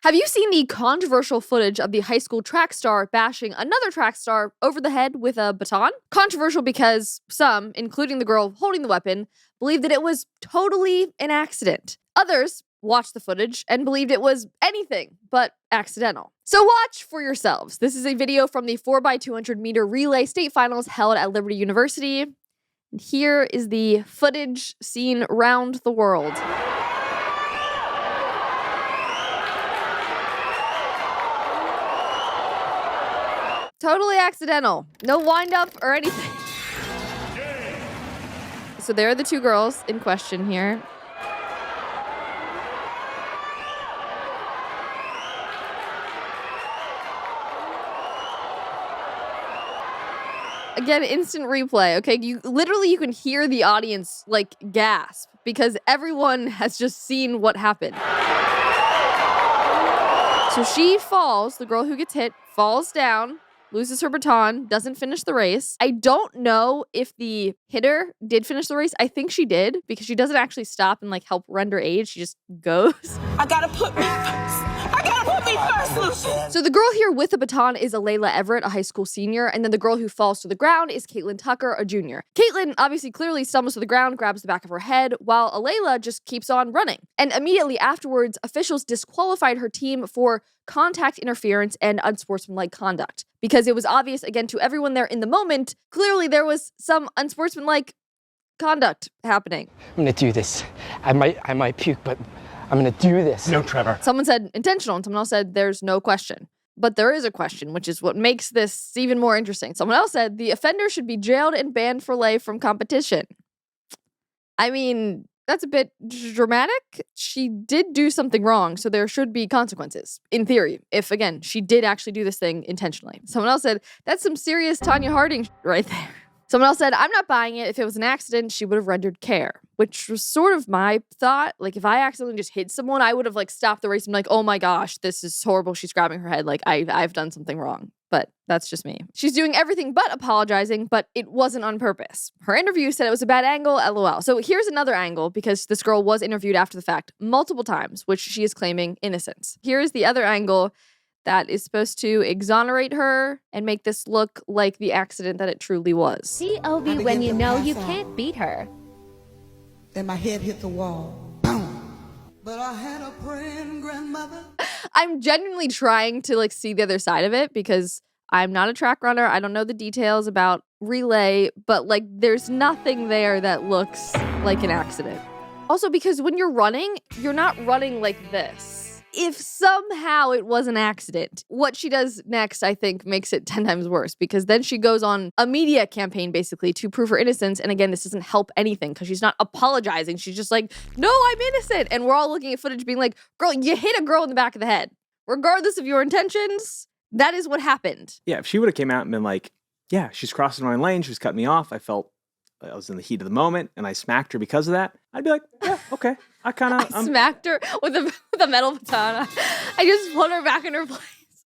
Have you seen the controversial footage of the high school track star bashing another track star over the head with a baton? Controversial because some, including the girl holding the weapon, believed that it was totally an accident. Others watched the footage and believed it was anything but accidental. So watch for yourselves. This is a video from the 4x200 meter relay state finals held at Liberty University. And here is the footage seen around the world. Totally accidental. No wind up or anything. So there are the two girls in question here. Again, instant replay, okay? You can hear the audience like gasp because everyone has just seen what happened. So she falls, the girl who gets hit falls down, loses her baton, doesn't finish the race. I don't know if the hitter did finish the race. I think she did because she doesn't actually stop and like help render aid. She just goes. I gotta put me first. I gotta put me first, Lucian. So the girl here with the baton is Alayla Everett, a high school senior, and then the girl who falls to the ground is Caitlin Tucker, a junior. Caitlin obviously clearly stumbles to the ground, grabs the back of her head, while Alayla just keeps on running. And immediately afterwards, officials disqualified her team for contact interference and unsportsmanlike conduct. Because it was obvious, again, to everyone there in the moment, clearly there was some unsportsmanlike conduct happening. I'm gonna do this. I might puke, but I'm gonna do this. No, Trevor. Someone said intentional, and someone else said there's no question. But there is a question, which is what makes this even more interesting. Someone else said the offender should be jailed and banned for life from competition. I mean, that's a bit dramatic. She did do something wrong, so there should be consequences, in theory, if, again, she did actually do this thing intentionally. Someone else said, that's some serious Tanya Harding right there. Someone else said, I'm not buying it. If it was an accident, she would have rendered care, which was sort of my thought. Like, if I accidentally just hit someone, I would have, like, stopped the race and been like, oh my gosh, this is horrible. She's grabbing her head. Like, I've done something wrong. But that's just me. She's doing everything but apologizing, but it wasn't on purpose. Her interview said it was a bad angle, LOL. So here's another angle, because this girl was interviewed after the fact multiple times, which she is claiming innocence. Here's the other angle that is supposed to exonerate her and make this look like the accident that it truly was. POV when you know you can't beat her. Then my head hit the wall. Boom. But I had a praying grandmother. I'm genuinely trying to like see the other side of it because I'm not a track runner. I don't know the details about relay, but like there's nothing there that looks like an accident. Also, because when you're running, you're not running like this. If somehow it was an accident, what she does next, I think, makes it 10 times worse because then she goes on a media campaign, basically, to prove her innocence. And again, this doesn't help anything because she's not apologizing. She's just like, no, I'm innocent. And we're all looking at footage being like, girl, you hit a girl in the back of the head. Regardless of your intentions, that is what happened. Yeah, if she would have came out and been like, yeah, she's crossing my lane, she's cut me off, I felt I was in the heat of the moment and I smacked her because of that, I'd be like, yeah, okay. I smacked her with a metal baton. I just put her back in her place.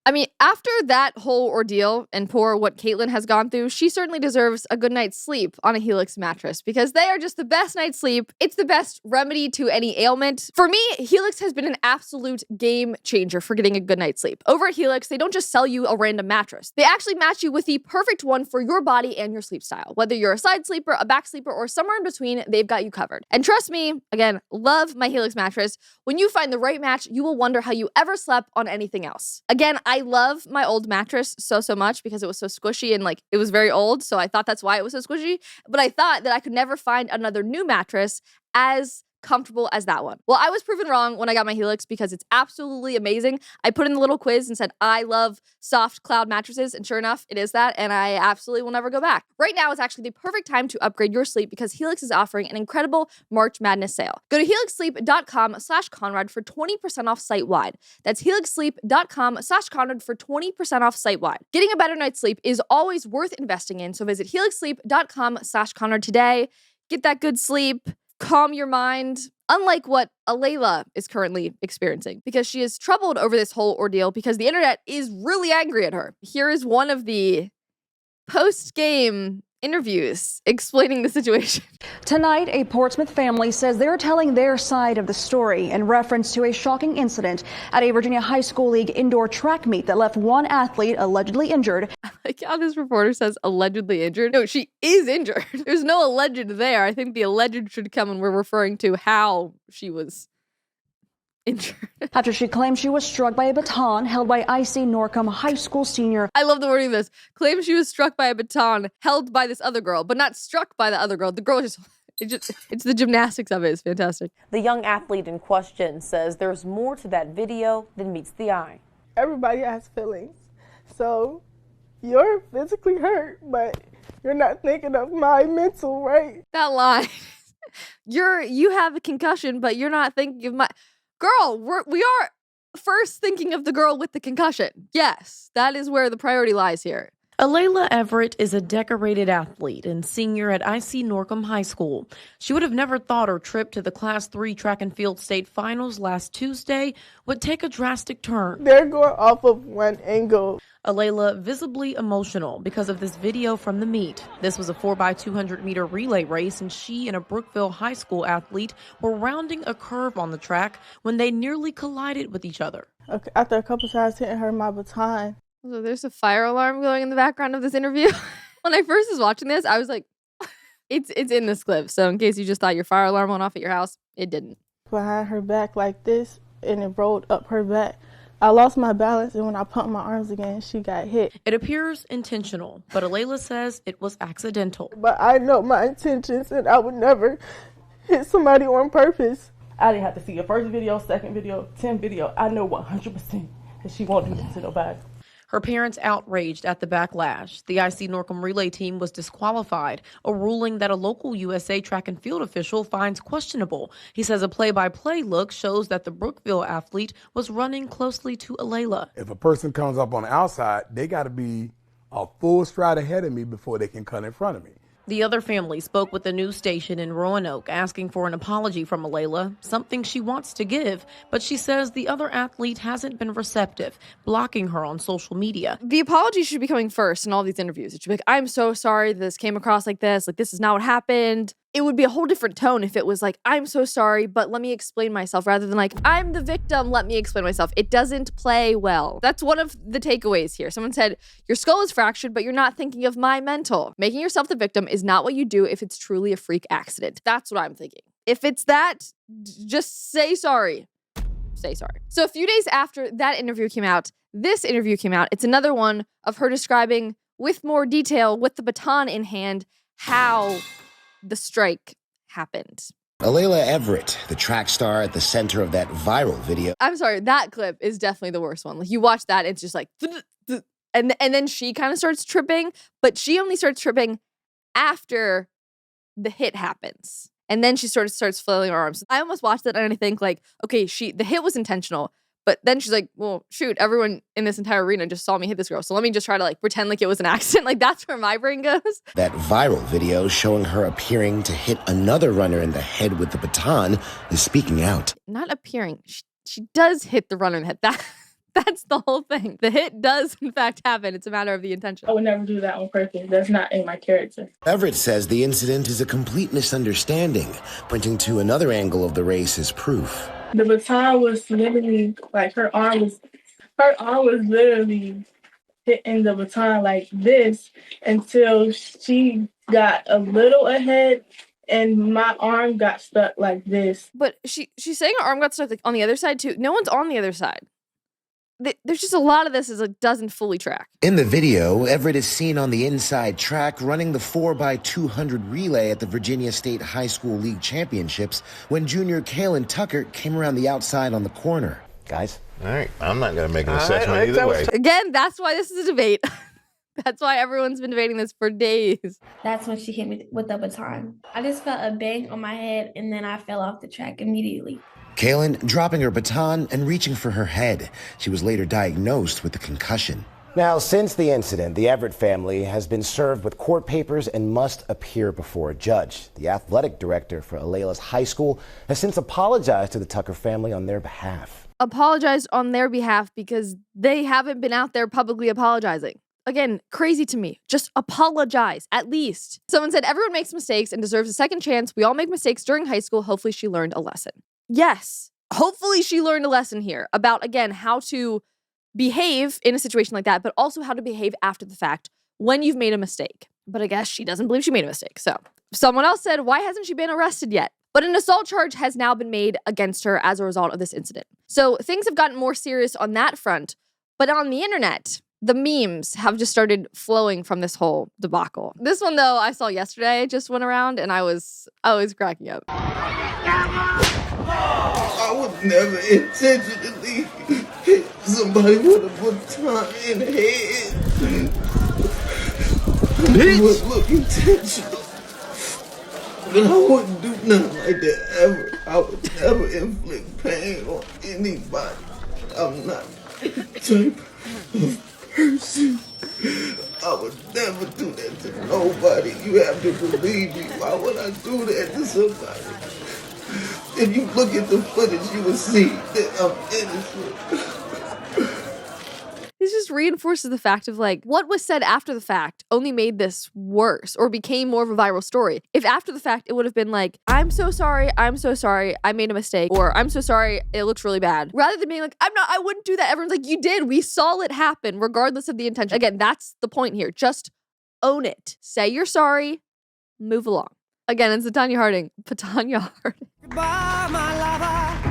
I mean, after that whole ordeal and poor what Caitlin has gone through, she certainly deserves a good night's sleep on a Helix mattress because they are just the best night's sleep. It's the best remedy to any ailment. For me, Helix has been an absolute game changer for getting a good night's sleep. Over at Helix, they don't just sell you a random mattress. They actually match you with the perfect one for your body and your sleep style. Whether you're a side sleeper, a back sleeper, or somewhere in between, they've got you covered. And trust me, again, love my Helix mattress. When you find the right match, you will wonder how you ever slept on anything else. Again, I love my old mattress so much because it was so squishy and like it was very old. So I thought that's why it was so squishy. But I thought that I could never find another new mattress as comfortable as that one. Well, I was proven wrong when I got my Helix because it's absolutely amazing. I put in the little quiz and said, I love soft cloud mattresses. And sure enough, it is that. And I absolutely will never go back. Right now is actually the perfect time to upgrade your sleep because Helix is offering an incredible March Madness sale. Go to helixsleep.com/Conrad for 20% off site-wide. That's helixsleep.com/Conrad for 20% off site-wide. Getting a better night's sleep is always worth investing in. So visit helixsleep.com/Conrad today. Get that good sleep. Calm your mind, unlike what Alayla is currently experiencing, because she is troubled over this whole ordeal because the internet is really angry at her. Here is one of the post-game interviews explaining the situation. Tonight, a Portsmouth family says they're telling their side of the story in reference to a shocking incident at a Virginia High School League indoor track meet that left one athlete allegedly injured. I like how this reporter says allegedly injured. No, she is injured. There's no alleged there. I think the alleged should come when we're referring to how she was injured. After she claimed she was struck by a baton held by I.C. Norcom High School senior. I love the wording of this. Claims she was struck by a baton held by this other girl, but not struck by the other girl. The girl it's the gymnastics of it. It's fantastic. The young athlete in question says there's more to that video than meets the eye. Everybody has feelings. So you're physically hurt, but you're not thinking of my mental, right? That line. You have a concussion, but you're not thinking of my... Girl, we are first thinking of the girl with the concussion. Yes, that is where the priority lies here. Alayla Everett is a decorated athlete and senior at IC Norcom High School. She would have never thought her trip to the Class 3 track and field state finals last Tuesday would take a drastic turn. They're going off of one angle. Alayla visibly emotional because of this video from the meet. This was a 4x200 meter relay race, and she and a Brookville High School athlete were rounding a curve on the track when they nearly collided with each other. Okay, after a couple times hitting her my baton. So there's a fire alarm going in the background of this interview. When I first was watching this, I was like, it's in this clip. So in case you just thought your fire alarm went off at your house, it didn't. Behind her back like this, and it rolled up her back. I lost my balance, and when I pumped my arms again, she got hit. It appears intentional, but Alayla says it was accidental. But I know my intentions, and I would never hit somebody on purpose. I didn't have to see your first video, second video, 10th video. I know 100% that she won't do this to nobody. Her parents outraged at the backlash. The IC Norcom relay team was disqualified, a ruling that a local USA track and field official finds questionable. He says a play-by-play look shows that the Brookville athlete was running closely to Alayla. If a person comes up on the outside, they got to be a full stride ahead of me before they can cut in front of me. The other family spoke with the news station in Roanoke asking for an apology from Alayla, something she wants to give, but she says the other athlete hasn't been receptive, blocking her on social media. The apology should be coming first in all these interviews. It should be like, I'm so sorry this came across like this is not what happened. It would be a whole different tone if it was like, I'm so sorry, but let me explain myself, rather than like, I'm the victim, let me explain myself. It doesn't play well. That's one of the takeaways here. Someone said, your skull is fractured, but you're not thinking of my mental. Making yourself the victim is not what you do if it's truly a freak accident. That's what I'm thinking. If it's that, just say sorry. Say sorry. So a few days after that interview came out, this interview came out. It's another one of her describing with more detail, with the baton in hand, how the strike happened. Alayla Everett, the track star at the center of that viral video. I'm sorry, that clip is definitely the worst one. Like, you watch that, it's just like, and then she kind of starts tripping, but she only starts tripping after the hit happens. And then she sort of starts flailing her arms. I almost watched it and I think like, okay, the hit was intentional. But then she's like, well, shoot, everyone in this entire arena just saw me hit this girl. So let me just try to like pretend like it was an accident. Like, that's where my brain goes. That viral video showing her appearing to hit another runner in the head with the baton is speaking out. Not appearing. She does hit the runner in the head. That's the whole thing. The hit does, in fact, happen. It's a matter of the intention. I would never do that on purpose. That's not in my character. Everett says the incident is a complete misunderstanding, pointing to another angle of the race as proof. The baton was literally, like, her arm was literally hitting the baton like this until she got a little ahead and my arm got stuck like this. But she's saying her arm got stuck like on the other side too. No one's on the other side. There's just a lot of this is like doesn't fully track. In the video, Everett is seen on the inside track running the 4x200 relay at the Virginia State High School League Championships when junior Kaylin Tucker came around the outside on the corner. Guys, all right, I'm not going to make an assessment either way. Again, that's why this is a debate. That's why everyone's been debating this for days. That's when she hit me with the baton. I just felt a bang on my head and then I fell off the track immediately. Kaylin dropping her baton and reaching for her head. She was later diagnosed with a concussion. Now, since the incident, the Everett family has been served with court papers and must appear before a judge. The athletic director for Alayla's high school has since apologized to the Tucker family on their behalf. Apologized on their behalf because they haven't been out there publicly apologizing. Again, crazy to me. Just apologize, at least. Someone said, everyone makes mistakes and deserves a second chance. We all make mistakes during high school. Hopefully she learned a lesson. Yes, hopefully she learned a lesson here about, again, how to behave in a situation like that, but also how to behave after the fact when you've made a mistake. But I guess she doesn't believe she made a mistake. So someone else said, why hasn't she been arrested yet? But an assault charge has now been made against her as a result of this incident. So things have gotten more serious on that front. But on the internet, the memes have just started flowing from this whole debacle. This one, though, I saw yesterday, just went around, and I was cracking up. I would never intentionally hit somebody with a baton in the head. It would look intentional. But I wouldn't do nothing like that ever. I would never inflict pain on anybody. I'm not that type of person. I would never do that to nobody. You have to believe me. Why would I do that to somebody? If you look at the footage, you will see that I'm innocent. This just reinforces the fact of like, what was said after the fact only made this worse or became more of a viral story. If after the fact, it would have been like, I'm so sorry, I made a mistake, or I'm so sorry, it looks really bad. Rather than being like, I wouldn't do that. Everyone's like, you did, we saw it happen, regardless of the intention. Again, that's the point here. Just own it. Say you're sorry, move along. Again, it's Tanya Harding. Goodbye, my lover.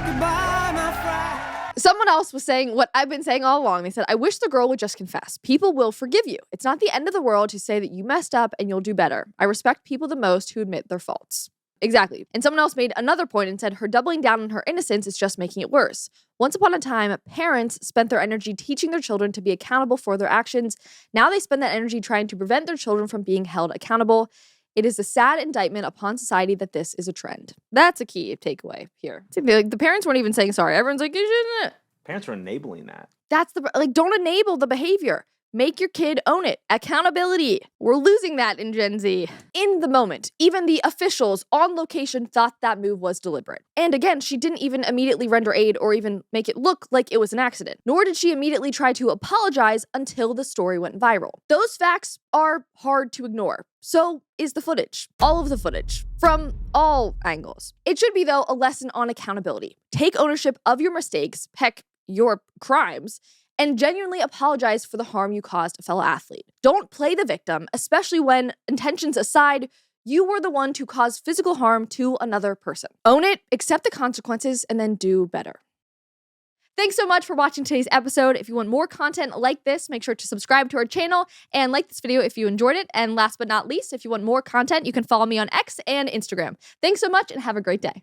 Goodbye, my friend. Someone else was saying what I've been saying all along. They said, I wish the girl would just confess. People will forgive you. It's not the end of the world to say that you messed up and you'll do better. I respect people the most who admit their faults. Exactly. And someone else made another point and said her doubling down on her innocence is just making it worse. Once upon a time, parents spent their energy teaching their children to be accountable for their actions. Now they spend that energy trying to prevent their children from being held accountable. It is a sad indictment upon society that this is a trend. That's a key takeaway here. The parents weren't even saying sorry. Everyone's like, you shouldn't. Parents are enabling that. That's don't enable the behavior. Make your kid own it. Accountability. We're losing that in Gen Z. In the moment, even the officials on location thought that move was deliberate. And again, she didn't even immediately render aid or even make it look like it was an accident. Nor did she immediately try to apologize until the story went viral. Those facts are hard to ignore. So is the footage. All of the footage. From all angles. It should be, though, a lesson on accountability. Take ownership of your mistakes, heck, your crimes, and genuinely apologize for the harm you caused a fellow athlete. Don't play the victim, especially when, intentions aside, you were the one to cause physical harm to another person. Own it, accept the consequences, and then do better. Thanks so much for watching today's episode. If you want more content like this, make sure to subscribe to our channel and like this video if you enjoyed it. And last but not least, if you want more content, you can follow me on X and Instagram. Thanks so much and have a great day.